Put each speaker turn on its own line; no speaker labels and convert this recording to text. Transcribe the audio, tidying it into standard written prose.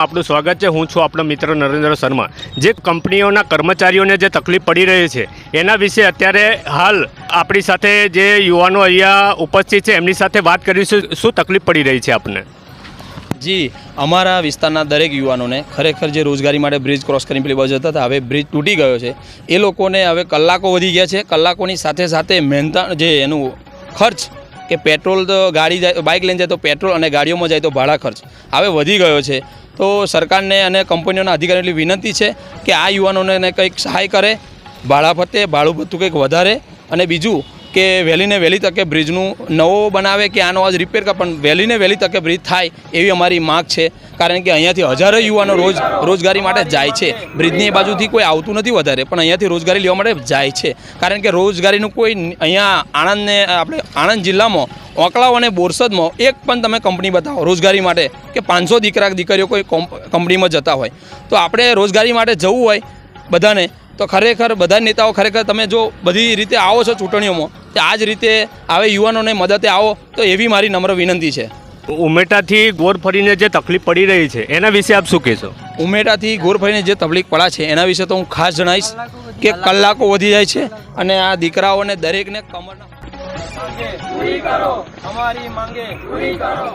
आपનું સ્વાગત છે। હું છું આપણો મિત્ર નરેન્દ્ર શર્મા। જે કંપનીઓના કર્મચારીઓને જે તકલીફ પડી રહી છે એના વિશે અત્યારે હાલ આપણી સાથે જે યુવાનો અહીંયા ઉપસ્થિત છે એમની સાથે વાત કરીશું। શું તકલીફ પડી રહી છે આપને?
જી, અમારા વિસ્તારના દરેક યુવાનોને ખરેખર જે રોજગારી માટે બ્રિજ ક્રોસ કરીને પેલી બાજુ જતા હતા, હવે બ્રિજ તૂટી ગયો છે। એ લોકોને હવે કલાકો વધી ગયા છે। કલાકોની સાથે સાથે મહેનતા જે એનું ખર્ચ કે પેટ્રોલ તો ગાડી જાય બાઇક લઈને જાય તો પેટ્રોલ અને ગાડીઓમાં જાય તો ભાડા ખર્ચ હવે વધી ગયો છે। તો સરકારને અને કંપનીઓના અધિકારીઓની વિનંતી છે કે આ યુવાનોને કંઈક સહાય કરે, ભાડા ભથ્થે ભાડું ભથ્થું કંઈક વધારે, અને બીજું કે વહેલીને વહેલી તકે બ્રિજનું નવો બનાવે કે આનો આજ રિપેર કરે, પણ વહેલીને વહેલી તકે બ્રિજ થાય એવી અમારી માગ છે। કારણ કે અહીંયાથી હજારો યુવાનો રોજગારી માટે જાય છે। બ્રિજની એ બાજુથી કોઈ આવતું નથી વધારે, પણ અહીંયાથી રોજગારી લેવા માટે જાય છે। કારણ કે રોજગારીનું કોઈ અહીંયા આણંદ જિલ્લામાં ઓકલાવ અને બોરસદમાં એક પણ તમે કંપની બતાવો રોજગારી માટે કે 500 દીકરા દીકરીઓ કોઈ કંપનીમાં જતા હોય। તો આપણે રોજગારી માટે જવું હોય બધાને તો ખરેખર બધા નેતાઓ ખરેખર તમે જો બધી રીતે આવો છો ચૂંટણીઓમાં તો આ જ રીતે આવે યુવાનોને મદદે આવો, તો એવી મારી નમ્ર વિનંતી છે।
ઉમેટાથી ગોર ફરીને જે તકલીફ પડી રહી છે એના વિશે આપ શું કહેશો?
ઉમેટાથી ગોર ફરીને જે તકલીફ પડે છે એના વિશે તો હું ખાસ જણાવીશ કે કલાકો વધી જાય છે અને આ દીકરાઓને દરેકને કમરના પૂરી કરો, અમારી માંગે પૂરી કરો।